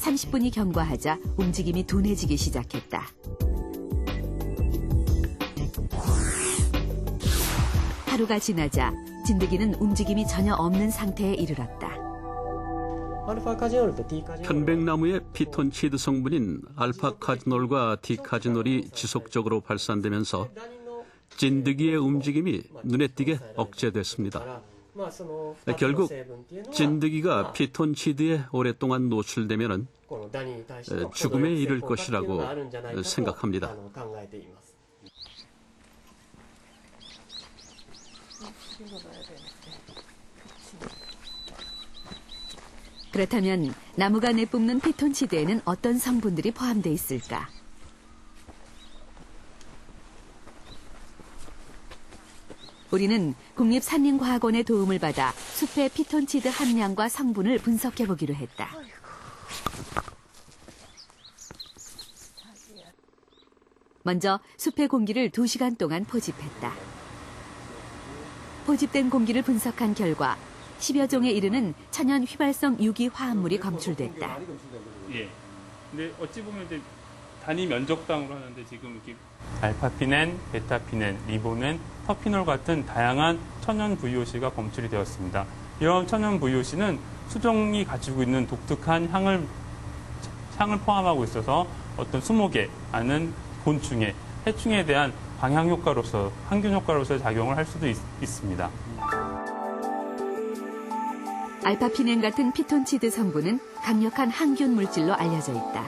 30분이 경과하자 움직임이 둔해지기 시작했다. 하루가 지나자 진드기는 움직임이 전혀 없는 상태에 이르렀다. 편백나무의 피톤치드 성분인 알파카지놀과 디카지놀이 지속적으로 발산되면서 진드기의 움직임이 눈에 띄게 억제됐습니다. 결국 진드기가 피톤치드에 오랫동안 노출되면 죽음에 이를 것이라고 생각합니다. 그렇다면 나무가 내뿜는 피톤치드에는 어떤 성분들이 포함되어 있을까? 우리는 국립산림과학원의 도움을 받아 숲의 피톤치드 함량과 성분을 분석해보기로 했다. 먼저 숲의 공기를 2시간 동안 포집했다. 포집된 공기를 분석한 결과 10여 종에 이르는 천연 휘발성 유기 화합물이 검출됐다. 예. 근데 어찌 보면 이제 단위 면적당으로 하는데 지금 이렇게 알파피넨, 베타피넨, 리보넨, 터피놀 같은 다양한 천연 VOC가 검출이 되었습니다. 이런 천연 VOC는 수종이 가지고 있는 독특한 향을 포함하고 있어서 어떤 수목에 아는 곤충에 해충에 대한 방향 효과로서 항균 효과로서의 작용을 할 수도 있습니다. 알파피넨 같은 피톤치드 성분은 강력한 항균 물질로 알려져 있다.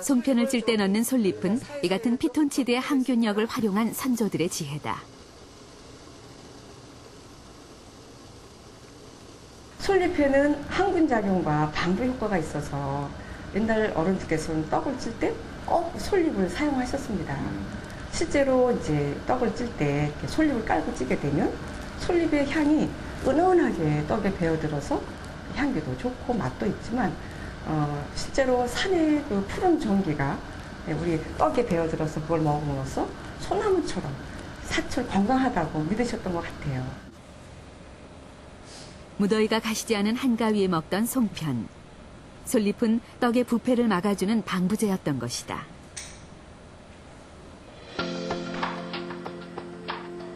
송편을 찔 때 넣는 솔잎은 이 같은 피톤치드의 항균력을 활용한 선조들의 지혜다. 솔잎에는 항균 작용과 방부 효과가 있어서 옛날 어른들께서는 떡을 찔 때 꼭 솔잎을 사용하셨습니다. 실제로 이제 떡을 찔 때 솔잎을 깔고 찌게 되면 솔잎의 향이 은은하게 떡에 배어들어서 향기도 좋고 맛도 있지만 실제로 산의 그 푸른 전기가 우리 떡에 배어들어서 그걸 먹음으로써 소나무처럼 사철 건강하다고 믿으셨던 것 같아요. 무더위가 가시지 않은 한가위에 먹던 송편. 솔잎은 떡의 부패를 막아주는 방부제였던 것이다.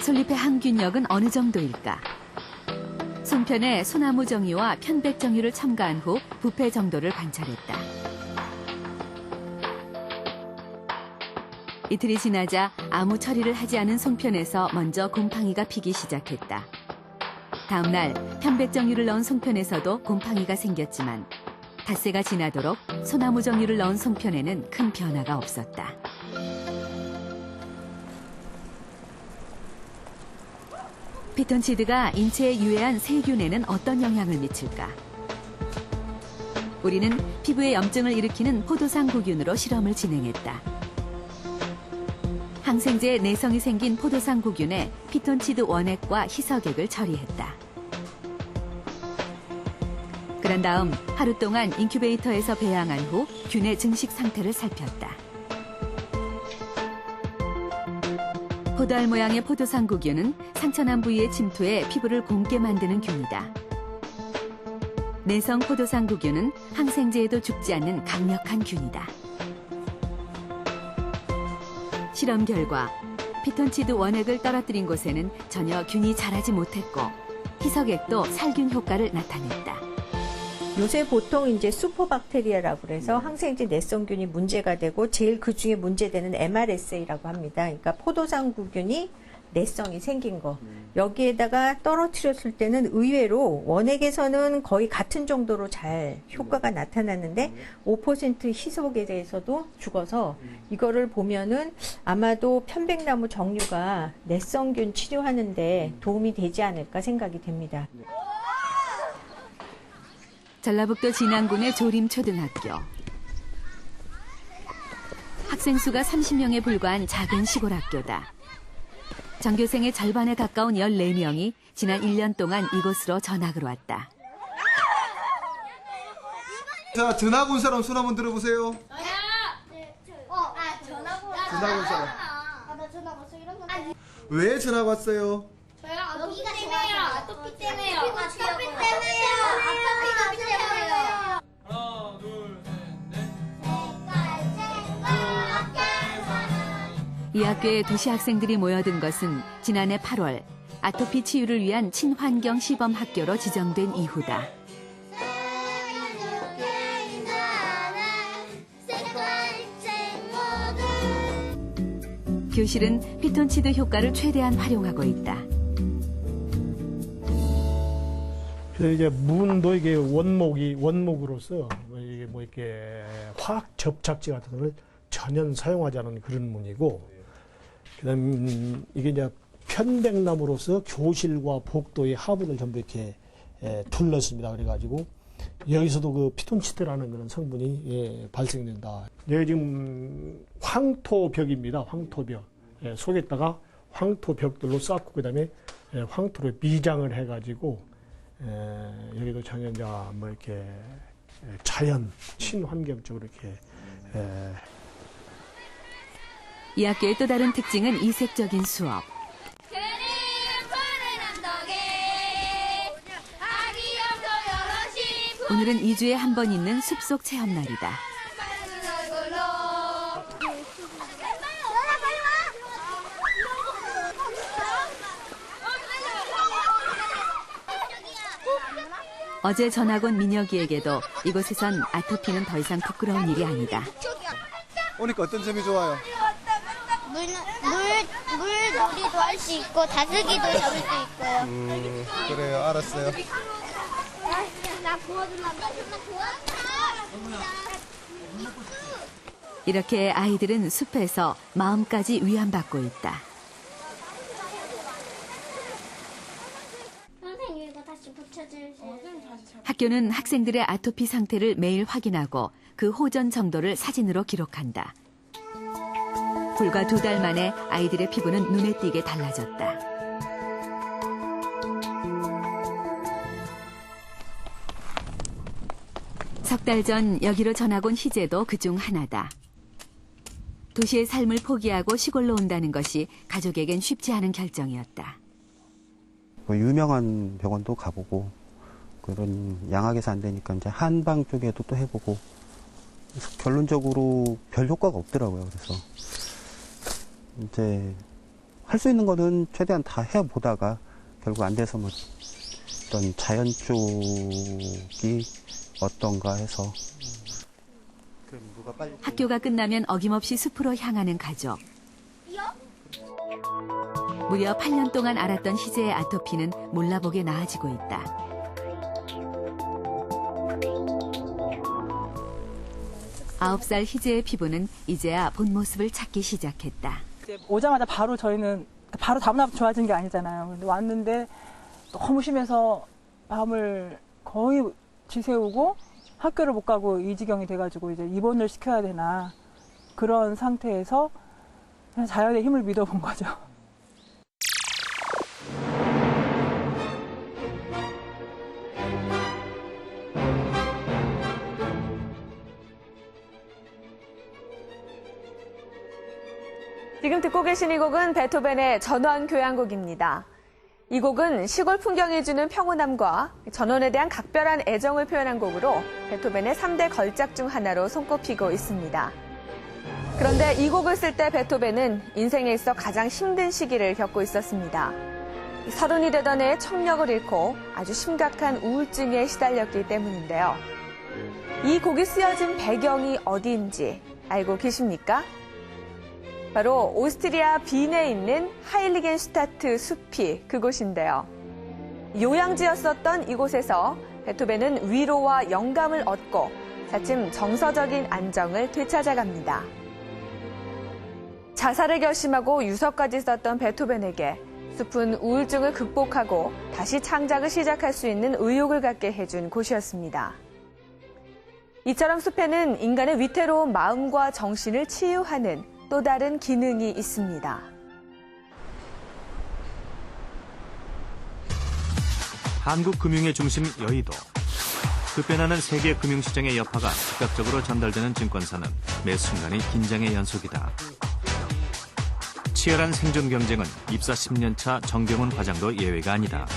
솔잎의 항균력은 어느 정도일까? 송편에 소나무 정유와 편백 정유를 첨가한 후 부패 정도를 관찰했다. 이틀이 지나자 아무 처리를 하지 않은 송편에서 먼저 곰팡이가 피기 시작했다. 다음 날 편백 정유를 넣은 송편에서도 곰팡이가 생겼지만 닷새가 지나도록 소나무 정유를 넣은 송편에는 큰 변화가 없었다. 피톤치드가 인체에 유해한 세균에는 어떤 영향을 미칠까? 우리는 피부에 염증을 일으키는 포도상구균으로 실험을 진행했다. 항생제의 내성이 생긴 포도상구균에 피톤치드 원액과 희석액을 처리했다. 그런 다음 하루 동안 인큐베이터에서 배양한 후 균의 증식 상태를 살폈다. 포도알 모양의 포도상구균은 상처난 부위에 침투해 피부를 곰게 만드는 균이다. 내성 포도상구균은 항생제에도 죽지 않는 강력한 균이다. 실험 결과 피톤치드 원액을 떨어뜨린 곳에는 전혀 균이 자라지 못했고 희석액도 살균 효과를 나타냈다. 요새 보통 이제 슈퍼박테리아라고 그래서 항생제 내성균이 문제가 되고 제일 그 중에 문제되는 MRSA라고 합니다. 그러니까 포도상구균이 내성이 생긴 거. 여기에다가 떨어뜨렸을 때는 의외로 원액에서는 거의 같은 정도로 잘 효과가 나타났는데 5% 희석에 대해서도 죽어서 이거를 보면은 아마도 편백나무 정류가 내성균 치료하는데 도움이 되지 않을까 생각이 됩니다. 전라북도 진안군의 조림초등학교. 학생 수가 30명에 불과한 작은 시골 학교다. 전교생의 절반에 가까운 14명이 지난 1년 동안 이곳으로 전학을 왔다. 자, 전학 온 사람 손 한번 들어보세요. 전학 온 사람. 나 전학 왔어 이런 거. 왜 전학 왔어요? 여기가 때문에요. 아토피 때문에요. 아토피 때문에요. 아토피 때문에요. 하나, 둘, 셋, 넷. 이 학교에 도시 학생들이 모여든 것은 지난해 8월 아토피 치유를 위한 친환경 시범 학교로 지정된 이후다. 교실은 피톤치드 효과를 최대한 활용하고 있다. 그래서 이제 문도 이게 원목으로서 이게 뭐 이렇게 화학 접착제 같은 걸 전혀 사용하지 않은 그런 문이고, 그다음 이게 이제 편백나무로서 교실과 복도의 하부를 전부 이렇게 둘렀습니다. 그래가지고 여기서도 그 피톤치드라는 그런 성분이 발생된다. 여기 지금 황토벽입니다. 황토벽. 속에다가 황토벽들로 쌓고 그다음에 황토로 미장을 해가지고 여기도 전혀 이제 뭐 이렇게 자연 친환경적으로 이렇게. 이 학교의 또 다른 특징은 이색적인 수업. 오늘은 2주에 한 번 있는 숲속 체험날이다. 어제 전학 온 민혁이에게도 이곳에선 아토피는 더 이상 부끄러운 일이 아니다. 오니까 어떤 점이 좋아요? 물놀이도 할 수 있고 다슬기도 잡을 수 있고요. 그래요, 알았어요. 나 도와주려고. 이렇게 아이들은 숲에서 마음까지 위안받고 있다. 선생님 이거 다시 붙여주세요. 학교는 학생들의 아토피 상태를 매일 확인하고 그 호전 정도를 사진으로 기록한다. 불과 2달 만에 아이들의 피부는 눈에 띄게 달라졌다. 석 달 전 여기로 전학 온 희재도 그중 하나다. 도시의 삶을 포기하고 시골로 온다는 것이 가족에겐 쉽지 않은 결정이었다. 뭐 유명한 병원도 가보고 그런 양학에서 안 되니까 이제 한방 쪽에도 또 해보고 결론적으로 별 효과가 없더라고요. 그래서 이제 할 수 있는 거는 최대한 다 해보다가 결국 안 돼서 뭐 어떤 자연 쪽이 어떤가 해서 학교가 끝나면 어김없이 숲으로 향하는 가족. 무려 8년 동안 앓았던 희재의 아토피는 몰라보게 나아지고 있다. 아홉 살 희재의 피부는 이제야 본 모습을 찾기 시작했다. 이제 오자마자 바로 저희는 바로 다음날 좋아진 게 아니잖아요. 근데 왔는데 너무 심해서 밤을 거의 지새우고 학교를 못 가고 이 지경이 돼가지고 이제 입원을 시켜야 되나 그런 상태에서 그냥 자연의 힘을 믿어본 거죠. 지금 듣고 계신 이 곡은 베토벤의 전원교향곡입니다. 이 곡은 시골 풍경이 주는 평온함과 전원에 대한 각별한 애정을 표현한 곡으로 베토벤의 3대 걸작 중 하나로 손꼽히고 있습니다. 그런데 이 곡을 쓸 때 베토벤은 인생에 있어 가장 힘든 시기를 겪고 있었습니다. 30이 되던 해에 청력을 잃고 아주 심각한 우울증에 시달렸기 때문인데요. 이 곡이 쓰여진 배경이 어디인지 알고 계십니까? 바로 오스트리아 빈에 있는 하일리겐슈타트 숲이 그곳인데요. 요양지였었던 이곳에서 베토벤은 위로와 영감을 얻고 차츰 정서적인 안정을 되찾아갑니다. 자살을 결심하고 유서까지 썼던 베토벤에게 숲은 우울증을 극복하고 다시 창작을 시작할 수 있는 의욕을 갖게 해준 곳이었습니다. 이처럼 숲에는 인간의 위태로운 마음과 정신을 치유하는 또 다른 기능이 있습니다. 한국 금융의 중심 여의도. 급변하는 세계 금융시장의 여파가 즉각적으로 전달되는 증권사는 매 순간이 긴장의 연속이다. 치열한 생존 경쟁은 입사 10년 차 정경훈 과장도 예외가 아니다.